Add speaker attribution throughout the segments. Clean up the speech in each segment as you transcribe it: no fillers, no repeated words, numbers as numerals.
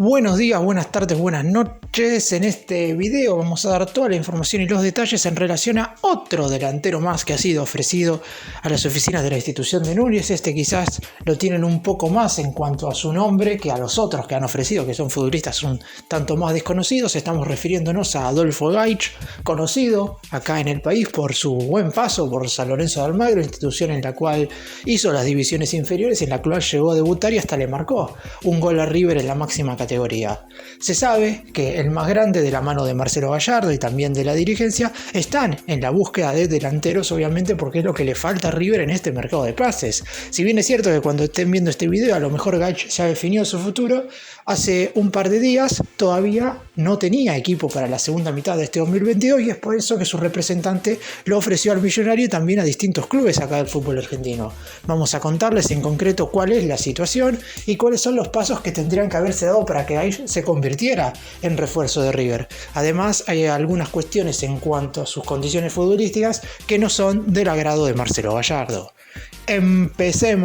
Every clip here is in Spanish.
Speaker 1: Buenos días, buenas tardes, buenas noches. En este video vamos a dar toda la información y los detalles en relación a otro delantero más que ha sido ofrecido a las oficinas de la institución de Núñez. Este quizás lo tienen un poco más en cuanto a su nombre que a los otros que han ofrecido, que son futbolistas un tanto más desconocidos. Estamos refiriéndonos a Adolfo Gaich, conocido acá en el país por su buen paso por San Lorenzo de Almagro, institución en la cual hizo las divisiones inferiores, en la cual llegó a debutar y hasta le marcó un gol a River en la máxima categoría. Se sabe que el más grande, de la mano de Marcelo Gallardo y también de la dirigencia, están en la búsqueda de delanteros, obviamente porque es lo que le falta a River en este mercado de pases. Si bien es cierto que cuando estén viendo este video a lo mejor Gaich ya definió su futuro, hace un par de días todavía no tenía equipo para la segunda mitad de este 2022 y es por eso que su representante lo ofreció al Millonario y también a distintos clubes acá del fútbol argentino. Vamos a contarles en concreto cuál es la situación y cuáles son los pasos que tendrían que haberse dado para que Gaich se convirtiera en refuerzo de River. Además, hay algunas cuestiones en cuanto a sus condiciones futbolísticas que no son del agrado de Marcelo Gallardo. ¡Empecemos!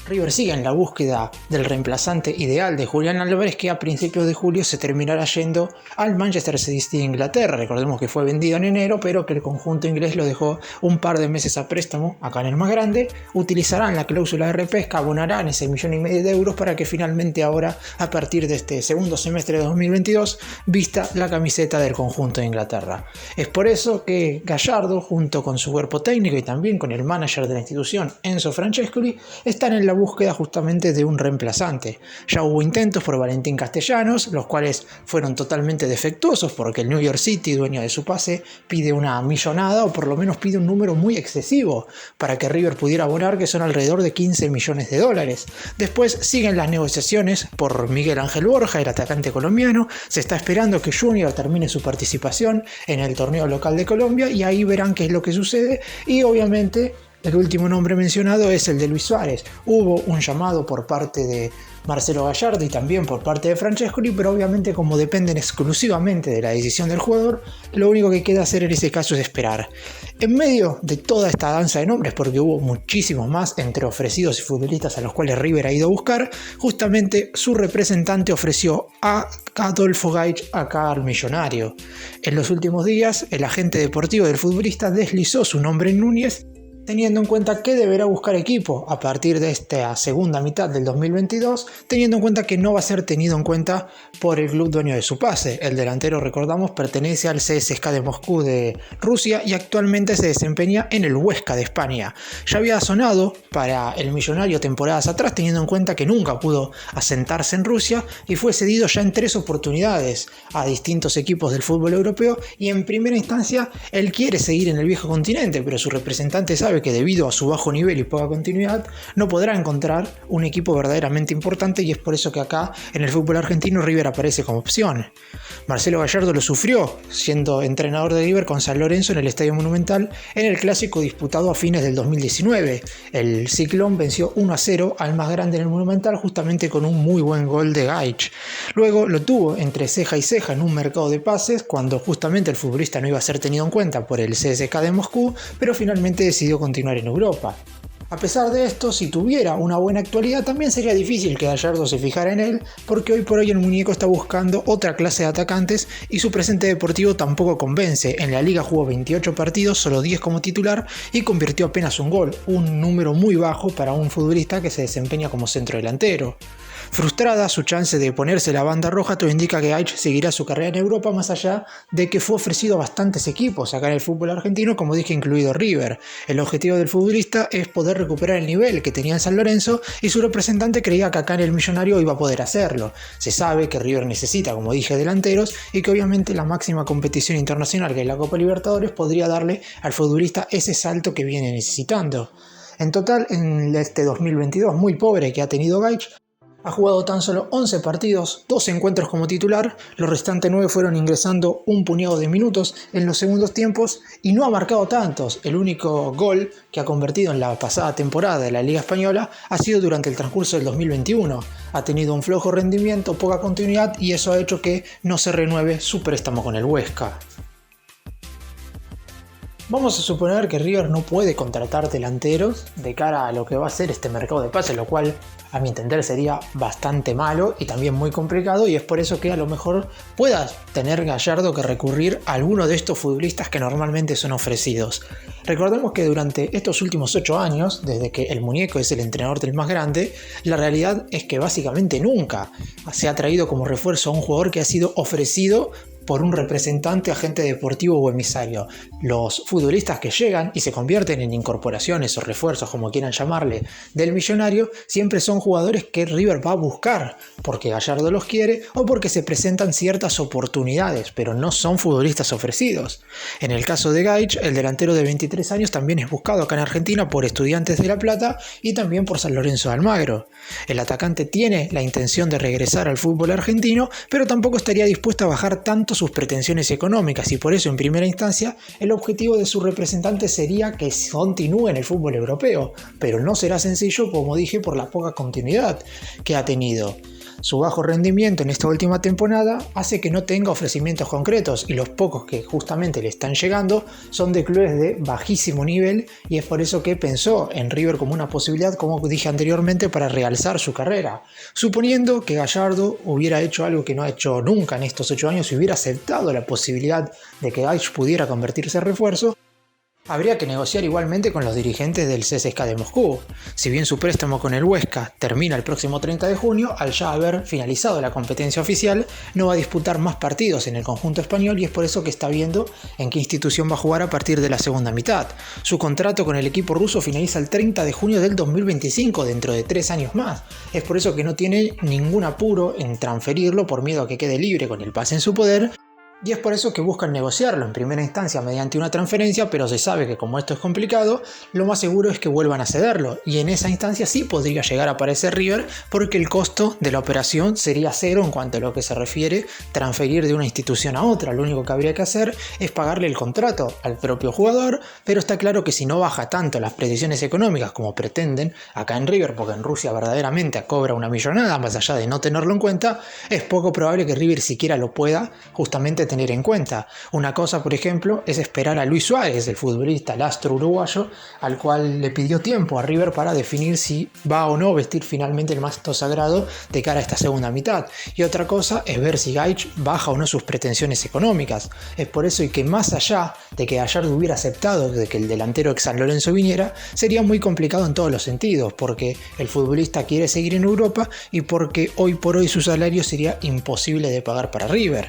Speaker 1: River sigue en la búsqueda del reemplazante ideal de Julián Álvarez, que a principios de julio se terminará yendo al Manchester City de Inglaterra. Recordemos que fue vendido en enero, pero que el conjunto inglés lo dejó un par de meses a préstamo acá en el más grande. Utilizarán la cláusula de repesca, abonarán ese 1,5 millones de euros para que finalmente ahora, a partir de este segundo semestre de 2022, vista la camiseta del conjunto de Inglaterra. Es por eso que Gallardo, junto con su cuerpo técnico y también con el manager de la institución, Enzo Francescoli, están en la búsqueda justamente de un reemplazante. Ya hubo intentos por Valentín Castellanos, los cuales fueron totalmente defectuosos porque el New York City, dueño de su pase, pide una millonada o por lo menos pide un número muy excesivo para que River pudiera abonar, que son alrededor de 15 millones de dólares. Después siguen las negociaciones por Miguel Ángel Borja, el atacante colombiano. Se está esperando que Junior termine su participación en el torneo local de Colombia y ahí verán qué es lo que sucede y obviamente el último nombre mencionado es el de Luis Suárez. Hubo un llamado por parte de Marcelo Gallardo y también por parte de Francescoli, pero obviamente como dependen exclusivamente de la decisión del jugador, lo único que queda hacer en ese caso es esperar. En medio de toda esta danza de nombres, porque hubo muchísimos más entre ofrecidos y futbolistas a los cuales River ha ido a buscar, justamente su representante ofreció a Adolfo Gaich acá al Millonario. En los últimos días, el agente deportivo del futbolista deslizó su nombre en Núñez, teniendo en cuenta que deberá buscar equipo a partir de esta segunda mitad del 2022, teniendo en cuenta que no va a ser tenido en cuenta por el club dueño de su pase. El delantero, recordamos, pertenece al CSKA de Moscú de Rusia y actualmente se desempeña en el Huesca de España. Ya había sonado para el Millonario temporadas atrás, teniendo en cuenta que nunca pudo asentarse en Rusia y fue cedido ya en 3 oportunidades a distintos equipos del fútbol europeo y en primera instancia él quiere seguir en el viejo continente, pero su representante sabe que debido a su bajo nivel y poca continuidad no podrá encontrar un equipo verdaderamente importante y es por eso que acá en el fútbol argentino River aparece como opción. Marcelo Gallardo lo sufrió siendo entrenador de River con San Lorenzo en el Estadio Monumental en el clásico disputado a fines del 2019. El Ciclón venció 1-0 al más grande en el Monumental justamente con un muy buen gol de Gaich. Luego lo tuvo entre ceja y ceja en un mercado de pases cuando justamente el futbolista no iba a ser tenido en cuenta por el CSKA de Moscú, pero finalmente decidió continuar en Europa. A pesar de esto, si tuviera una buena actualidad, también sería difícil que Gallardo se fijara en él, porque hoy por hoy el muñeco está buscando otra clase de atacantes y su presente deportivo tampoco convence. En la liga jugó 28 partidos, solo 10 como titular y convirtió apenas un gol, un número muy bajo para un futbolista que se desempeña como centrodelantero. Frustrada su chance de ponerse la banda roja, todo indica que Gaich seguirá su carrera en Europa, más allá de que fue ofrecido a bastantes equipos acá en el fútbol argentino, como dije, incluido River. El objetivo del futbolista es poder recuperar el nivel que tenía en San Lorenzo y su representante creía que acá en el Millonario iba a poder hacerlo. Se sabe que River necesita, como dije, delanteros y que obviamente la máxima competición internacional, que es la Copa Libertadores, podría darle al futbolista ese salto que viene necesitando. En total, en este 2022 muy pobre que ha tenido Gaich, ha jugado tan solo 11 partidos, 2 encuentros como titular, los restantes 9 fueron ingresando un puñado de minutos en los segundos tiempos y no ha marcado tantos. El único gol que ha convertido en la pasada temporada de la Liga Española ha sido durante el transcurso del 2021. Ha tenido un flojo rendimiento, poca continuidad y eso ha hecho que no se renueve su préstamo con el Huesca. Vamos a suponer que River no puede contratar delanteros de cara a lo que va a ser este mercado de pases, lo cual a mi entender sería bastante malo y también muy complicado, y es por eso que a lo mejor pueda tener Gallardo que recurrir a alguno de estos futbolistas que normalmente son ofrecidos. Recordemos que durante estos últimos 8 años, desde que el muñeco es el entrenador del más grande, la realidad es que básicamente nunca se ha traído como refuerzo a un jugador que ha sido ofrecido por un representante, agente deportivo o emisario. Los futbolistas que llegan y se convierten en incorporaciones o refuerzos, como quieran llamarle, del millonario, siempre son jugadores que River va a buscar porque Gallardo los quiere o porque se presentan ciertas oportunidades, pero no son futbolistas ofrecidos. En el caso de Gaich, el delantero de 23 años también es buscado acá en Argentina por Estudiantes de La Plata y también por San Lorenzo de Almagro. El atacante tiene la intención de regresar al fútbol argentino, pero tampoco estaría dispuesto a bajar tanto sus pretensiones económicas, y por eso en primera instancia el objetivo de su representante sería que continúe en el fútbol europeo, pero no será sencillo, como dije, por la poca continuidad que ha tenido. Su bajo rendimiento en esta última temporada hace que no tenga ofrecimientos concretos, y los pocos que justamente le están llegando son de clubes de bajísimo nivel, y es por eso que pensó en River como una posibilidad, como dije anteriormente, para realzar su carrera. Suponiendo que Gallardo hubiera hecho algo que no ha hecho nunca en estos 8 años y hubiera aceptado la posibilidad de que Gaich pudiera convertirse en refuerzo, habría que negociar igualmente con los dirigentes del CSKA de Moscú. Si bien su préstamo con el Huesca termina el próximo 30 de junio, al ya haber finalizado la competencia oficial, no va a disputar más partidos en el conjunto español, y es por eso que está viendo en qué institución va a jugar a partir de la segunda mitad. Su contrato con el equipo ruso finaliza el 30 de junio del 2025, dentro de 3 años más. Es por eso que no tiene ningún apuro en transferirlo por miedo a que quede libre con el pase en su poder. Y es por eso que buscan negociarlo en primera instancia mediante una transferencia, pero se sabe que como esto es complicado, lo más seguro es que vuelvan a cederlo, y en esa instancia sí podría llegar a aparecer River, porque el costo de la operación sería cero en cuanto a lo que se refiere transferir de una institución a otra. Lo único que habría que hacer es pagarle el contrato al propio jugador, pero está claro que si no baja tanto las previsiones económicas como pretenden acá en River, porque en Rusia verdaderamente cobra una millonada más allá de no tenerlo en cuenta, es poco probable que River siquiera lo pueda justamente tener en cuenta. Una cosa, por ejemplo, es esperar a Luis Suárez, el futbolista, el astro uruguayo, al cual le pidió tiempo a River para definir si va o no vestir finalmente el manto sagrado de cara a esta segunda mitad. Y otra cosa es ver si Gaich baja o no sus pretensiones económicas. Es por eso y que más allá de que Gallardo hubiera aceptado de que el delantero ex San Lorenzo viniera, sería muy complicado en todos los sentidos, porque el futbolista quiere seguir en Europa y porque hoy por hoy su salario sería imposible de pagar para River.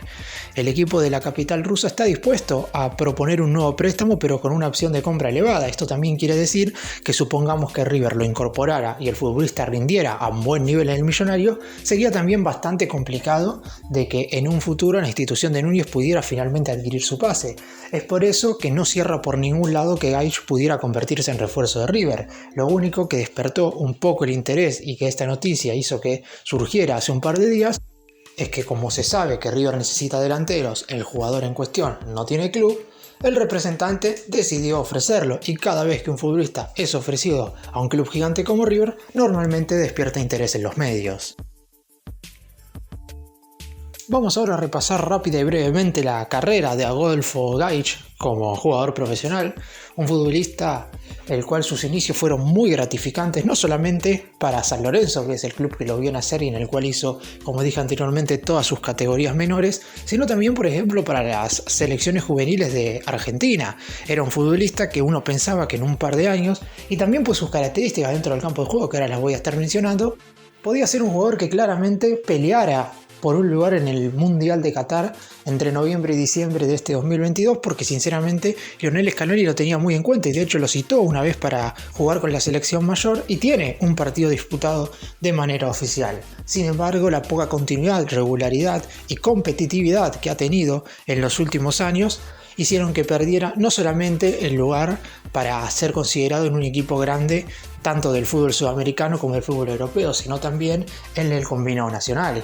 Speaker 1: El equipo de la capital rusa está dispuesto a proponer un nuevo préstamo, pero con una opción de compra elevada. Esto también quiere decir que supongamos que River lo incorporara y el futbolista rindiera a un buen nivel en el millonario, sería también bastante complicado de que en un futuro la institución de Núñez pudiera finalmente adquirir su pase. Es por eso que no cierra por ningún lado que Gaich pudiera convertirse en refuerzo de River. Lo único que despertó un poco el interés y que esta noticia hizo que surgiera hace un par de días es que, como se sabe que River necesita delanteros, el jugador en cuestión no tiene club, el representante decidió ofrecerlo, y cada vez que un futbolista es ofrecido a un club gigante como River, normalmente despierta interés en los medios. Vamos ahora a repasar rápida y brevemente la carrera de Adolfo Gaich como jugador profesional, un futbolista el cual sus inicios fueron muy gratificantes, no solamente para San Lorenzo, que es el club que lo vio nacer y en el cual hizo, como dije anteriormente, todas sus categorías menores, sino también, por ejemplo, para las selecciones juveniles de Argentina. Era un futbolista que uno pensaba que en un par de años, y también por sus características dentro del campo de juego, que ahora las voy a estar mencionando, podía ser un jugador que claramente peleara por un lugar en el Mundial de Qatar entre noviembre y diciembre de este 2022, porque sinceramente Lionel Scaloni lo tenía muy en cuenta y de hecho lo citó una vez para jugar con la selección mayor y tiene un partido disputado de manera oficial. Sin embargo, la poca continuidad, regularidad y competitividad que ha tenido en los últimos años hicieron que perdiera no solamente el lugar para ser considerado en un equipo grande tanto del fútbol sudamericano como del fútbol europeo, sino también en el combinado nacional.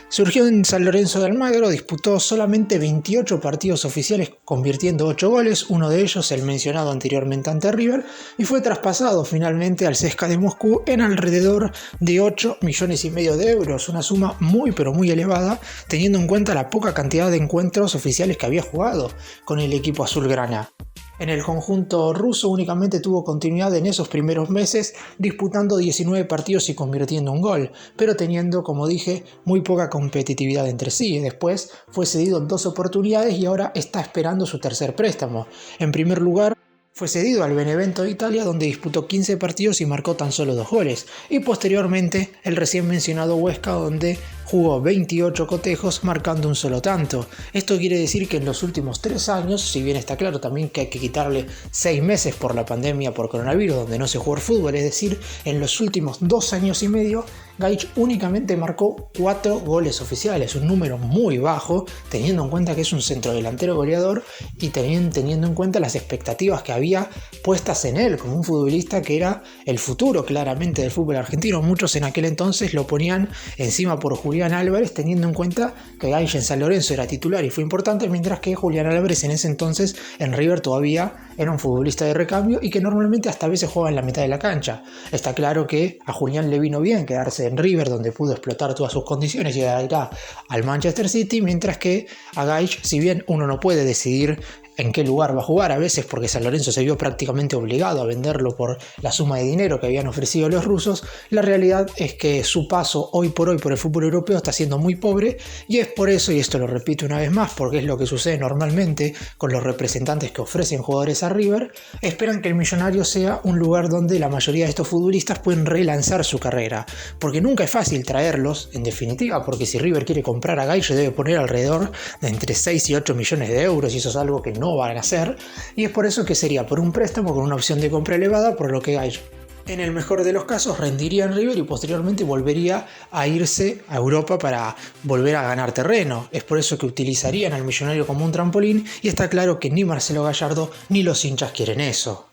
Speaker 1: Surgió en San Lorenzo de Almagro, disputó solamente 28 partidos oficiales convirtiendo 8 goles, uno de ellos el mencionado anteriormente ante River, y fue traspasado finalmente al CSKA de Moscú en alrededor de 8,5 millones de euros, una suma muy pero muy elevada teniendo en cuenta la poca cantidad de encuentros oficiales que había jugado con el equipo azulgrana. En el conjunto ruso únicamente tuvo continuidad en esos primeros meses, disputando 19 partidos y convirtiendo un gol, pero teniendo, como dije, muy poca competitividad entre sí. Después fue cedido en 2 oportunidades y ahora está esperando su tercer préstamo. En primer lugar, fue cedido al Benevento de Italia, donde disputó 15 partidos y marcó tan solo 2 goles, y posteriormente el recién mencionado Huesca, donde jugó 28 cotejos marcando un solo tanto. Esto quiere decir que en los últimos 3 años, si bien está claro también que hay que quitarle 6 meses por la pandemia por coronavirus, donde no se jugó fútbol, es decir, en los últimos 2 años y medio, Gaich únicamente marcó 4 goles oficiales, un número muy bajo, teniendo en cuenta que es un centrodelantero goleador y también teniendo en cuenta las expectativas que había puestas en él, como un futbolista que era el futuro claramente del fútbol argentino. Muchos en aquel entonces lo ponían encima por Julián Álvarez, teniendo en cuenta que Gaich en San Lorenzo era titular y fue importante, mientras que Julián Álvarez en ese entonces en River todavía era un futbolista de recambio y que normalmente hasta a veces jugaba en la mitad de la cancha. Está claro que a Julián le vino bien quedarse en River, donde pudo explotar todas sus condiciones y irá al Manchester City, mientras que a Gaich, si bien uno no puede decidir en qué lugar va a jugar a veces, porque San Lorenzo se vio prácticamente obligado a venderlo por la suma de dinero que habían ofrecido los rusos, la realidad es que su paso hoy por hoy por el fútbol europeo está siendo muy pobre, y es por eso, y esto lo repito una vez más porque es lo que sucede normalmente con los representantes que ofrecen jugadores a River, esperan que el Millonario sea un lugar donde la mayoría de estos futbolistas pueden relanzar su carrera, porque nunca es fácil traerlos, en definitiva, porque si River quiere comprar a Gaich debe poner alrededor de entre 6 y 8 millones de euros, y eso es algo que no van a hacer, y es por eso que sería por un préstamo con una opción de compra elevada, por lo que Gaich en el mejor de los casos rendiría en River y posteriormente volvería a irse a Europa para volver a ganar terreno. Es por eso que utilizarían al Millonario como un trampolín, y está claro que ni Marcelo Gallardo ni los hinchas quieren eso.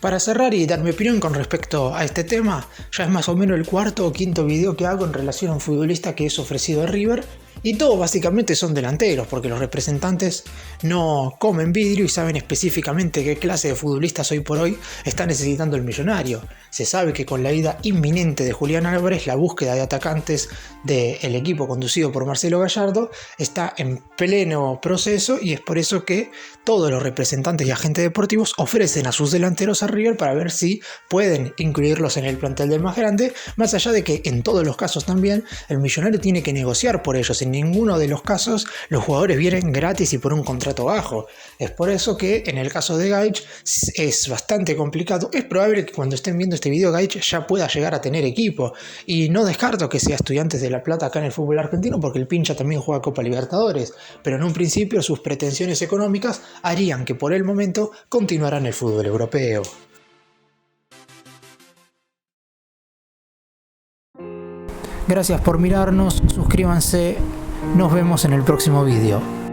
Speaker 1: Para cerrar y dar mi opinión con respecto a este tema, ya es más o menos el cuarto o quinto video que hago en relación a un futbolista que es ofrecido a River, y todos básicamente son delanteros, porque los representantes no comen vidrio y saben específicamente qué clase de futbolistas hoy por hoy está necesitando el Millonario. Se sabe que con la ida inminente de Julián Álvarez, la búsqueda de atacantes del equipo conducido por Marcelo Gallardo está en pleno proceso, y es por eso que todos los representantes y agentes deportivos ofrecen a sus delanteros a River para ver si pueden incluirlos en el plantel del más grande, más allá de que en todos los casos también el Millonario tiene que negociar por ellos. En ninguno de los casos los jugadores vienen gratis y por un contrato bajo. Es por eso que en el caso de Gaich es bastante complicado. Es probable que cuando estén viendo este video Gaich ya pueda llegar a tener equipo, y no descarto que sea Estudiantes de La Plata acá en el fútbol argentino, porque el pincha también juega Copa Libertadores, pero en un principio sus pretensiones económicas harían que por el momento continuara en el fútbol europeo. Gracias por mirarnos, suscríbanse, nos vemos en el próximo video.